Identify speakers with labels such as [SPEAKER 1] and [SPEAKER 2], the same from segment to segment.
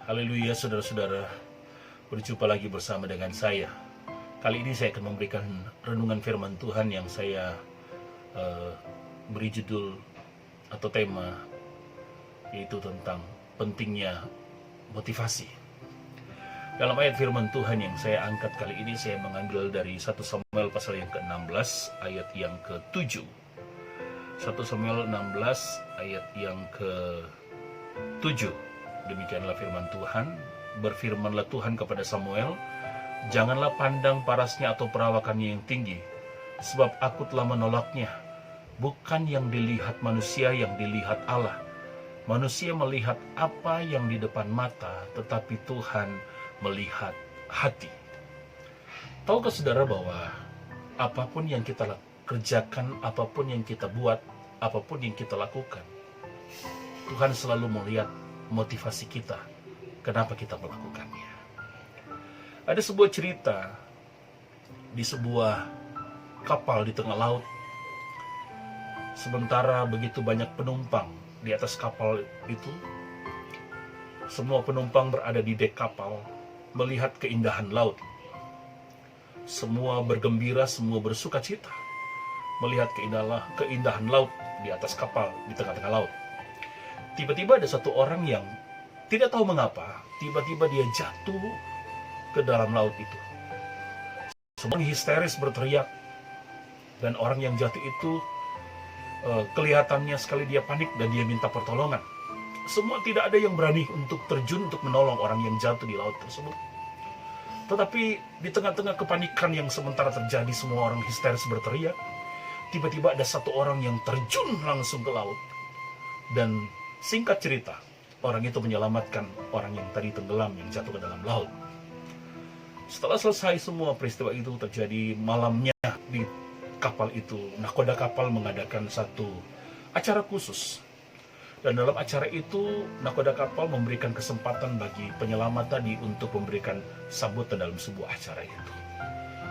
[SPEAKER 1] Haleluya, saudara-saudara. Berjumpa lagi bersama dengan saya. Kali ini saya akan memberikan renungan firman Tuhan yang saya beri judul atau tema, yaitu tentang pentingnya motivasi. Dalam ayat firman Tuhan yang saya angkat kali ini, saya mengambil dari 1 Samuel pasal yang ke-16 ayat yang ke-7. 1 Samuel 16 ayat yang ke-7. Demikianlah firman Tuhan. Berfirmanlah Tuhan kepada Samuel, janganlah pandang parasnya atau perawakannya yang tinggi, sebab aku telah menolaknya. Bukan yang dilihat manusia, yang dilihat Allah. Manusia melihat apa yang di depan mata, tetapi Tuhan melihat hati. Tahukah saudara bahwa apapun yang kita kerjakan, apapun yang kita buat, apapun yang kita lakukan, Tuhan selalu melihat motivasi kita, kenapa kita melakukannya. Ada sebuah cerita di sebuah kapal di tengah laut. Sementara begitu banyak penumpang di atas kapal itu, semua penumpang berada di dek kapal melihat keindahan laut. Semua bergembira, semua bersuka cita melihat keindahan laut di atas kapal di tengah-tengah laut. Tiba-tiba ada satu orang yang tidak tahu mengapa, tiba-tiba dia jatuh ke dalam laut itu. Semua histeris berteriak, dan orang yang jatuh itu kelihatannya sekali dia panik dan dia minta pertolongan. Semua tidak ada yang berani untuk terjun untuk menolong orang yang jatuh di laut tersebut. Tetapi di tengah-tengah kepanikan yang sementara terjadi, semua orang histeris berteriak, tiba-tiba ada satu orang yang terjun langsung ke laut. Dan singkat cerita, orang itu menyelamatkan orang yang tadi tenggelam, yang jatuh ke dalam laut. Setelah selesai semua peristiwa itu terjadi, malamnya di kapal itu, nahkoda kapal mengadakan satu acara khusus. Dan dalam acara itu, nahkoda kapal memberikan kesempatan bagi penyelamat tadi untuk memberikan sambutan dalam sebuah acara itu.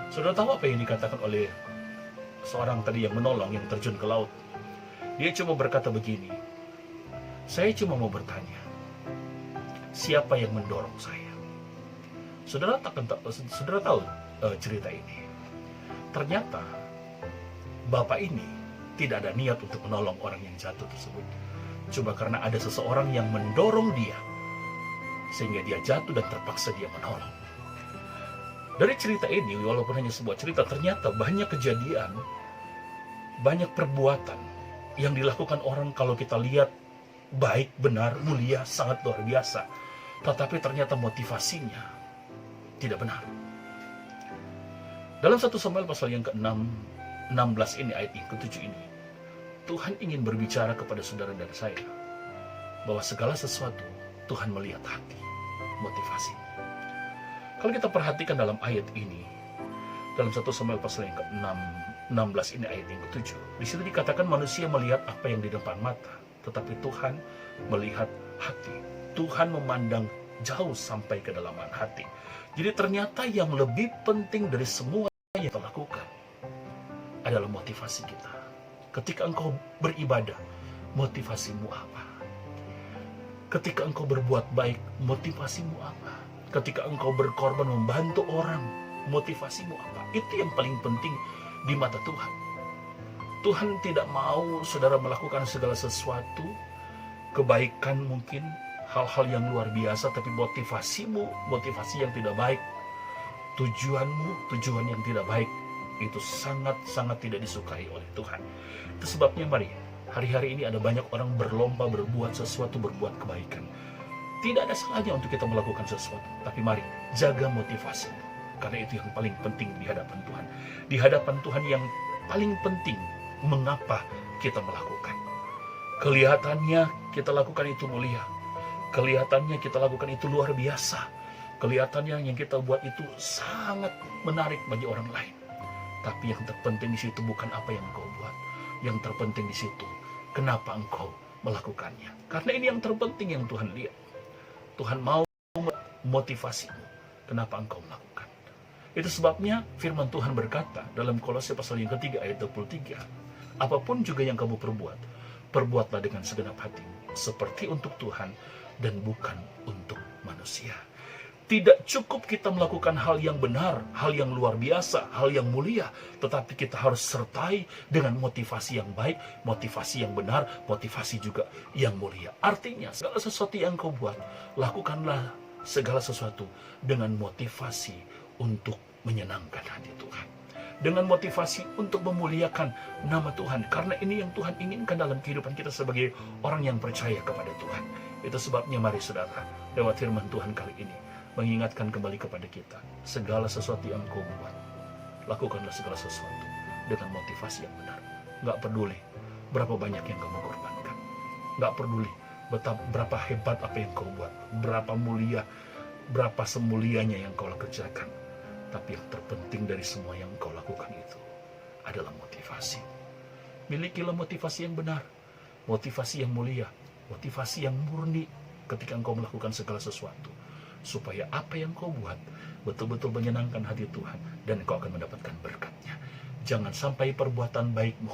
[SPEAKER 1] Saudara tahu apa yang dikatakan oleh seorang tadi yang menolong, yang terjun ke laut? Dia cuma berkata begini, saya cuma mau bertanya, siapa yang mendorong saya? Saudara tahu cerita ini. Ternyata bapak ini tidak ada niat untuk menolong orang yang jatuh tersebut. Cuma karena ada seseorang yang mendorong dia, sehingga dia jatuh dan terpaksa dia menolong. Dari cerita ini, walaupun hanya sebuah cerita, ternyata banyak kejadian, banyak perbuatan yang dilakukan orang kalau kita lihat baik, benar, mulia, sangat luar biasa, tetapi ternyata motivasinya tidak benar. Dalam 1 Samuel pasal yang ke-16 ini, ayat yang ke-7 ini, Tuhan ingin berbicara kepada saudara dan saya bahwa segala sesuatu Tuhan melihat hati, motivasi. Kalau kita perhatikan dalam ayat ini, dalam 1 Samuel pasal yang ke-16 ini, ayat yang ke-7, di situ dikatakan manusia melihat apa yang di depan mata, tetapi Tuhan melihat hati. Tuhan memandang jauh sampai ke kedalaman hati. Jadi ternyata yang lebih penting dari semua yang kita lakukan adalah motivasi kita. Ketika engkau beribadah, motivasimu apa? Ketika engkau berbuat baik, motivasimu apa? Ketika engkau berkorban membantu orang, motivasimu apa? Itu yang paling penting di mata Tuhan. Tuhan tidak mau saudara melakukan segala sesuatu, kebaikan mungkin, hal-hal yang luar biasa, tapi motivasimu, motivasi yang tidak baik, tujuanmu, tujuan yang tidak baik, itu sangat-sangat tidak disukai oleh Tuhan. Itu sebabnya mari, hari-hari ini ada banyak orang berlomba berbuat sesuatu, berbuat kebaikan. Tidak ada salahnya untuk kita melakukan sesuatu, tapi mari, jaga motivasi. Karena itu yang paling penting di hadapan Tuhan. Di hadapan Tuhan yang paling penting, mengapa kita melakukan. Kelihatannya kita lakukan itu mulia. Kelihatannya kita lakukan itu luar biasa. Kelihatannya yang kita buat itu sangat menarik bagi orang lain. Tapi yang terpenting di situ bukan apa yang engkau buat. Yang terpenting di situ, kenapa engkau melakukannya. Karena ini yang terpenting yang Tuhan lihat. Tuhan mau motivasimu. Kenapa engkau melakukan. Itu sebabnya firman Tuhan berkata dalam Kolose pasal yang ke-3 ayat 23, apapun juga yang kamu perbuat, perbuatlah dengan segenap hatimu, seperti untuk Tuhan dan bukan untuk manusia. manusia. Tidak cukup kita melakukan hal yang benar, hal yang luar biasa, hal yang mulia, tetapi kita harus sertai dengan motivasi yang baik, motivasi yang benar, motivasi juga yang mulia. Artinya, segala sesuatu yang kau buat, lakukanlah segala sesuatu dengan motivasi untuk menyenangkan hati Tuhan. Dengan motivasi untuk memuliakan nama Tuhan. Karena ini yang Tuhan inginkan dalam kehidupan kita sebagai orang yang percaya kepada Tuhan. Itu sebabnya mari saudara, lewat firman Tuhan kali ini, mengingatkan kembali kepada kita, segala sesuatu yang kau buat, lakukanlah segala sesuatu dengan motivasi yang benar. Gak peduli berapa banyak yang kamu korbankan. Gak peduli berapa hebat apa yang kau buat, berapa mulia, berapa semulianya yang kau kerjakan. Tapi yang terpenting dari semua yang kau lakukan itu adalah motivasi. Milikilah motivasi yang benar, motivasi yang mulia, motivasi yang murni ketika engkau melakukan segala sesuatu. Supaya apa yang kau buat betul-betul menyenangkan hati Tuhan dan kau akan mendapatkan berkatnya. Jangan sampai perbuatan baikmu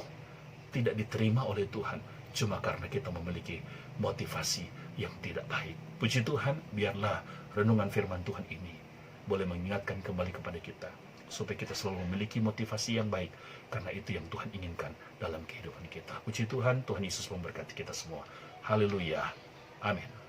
[SPEAKER 1] tidak diterima oleh Tuhan cuma karena kita memiliki motivasi yang tidak baik. Puji Tuhan, biarlah renungan firman Tuhan ini boleh mengingatkan kembali kepada kita supaya kita selalu memiliki motivasi yang baik, karena itu yang Tuhan inginkan dalam kehidupan kita. Puji Tuhan, Tuhan Yesus memberkati kita semua. Haleluya. Amin.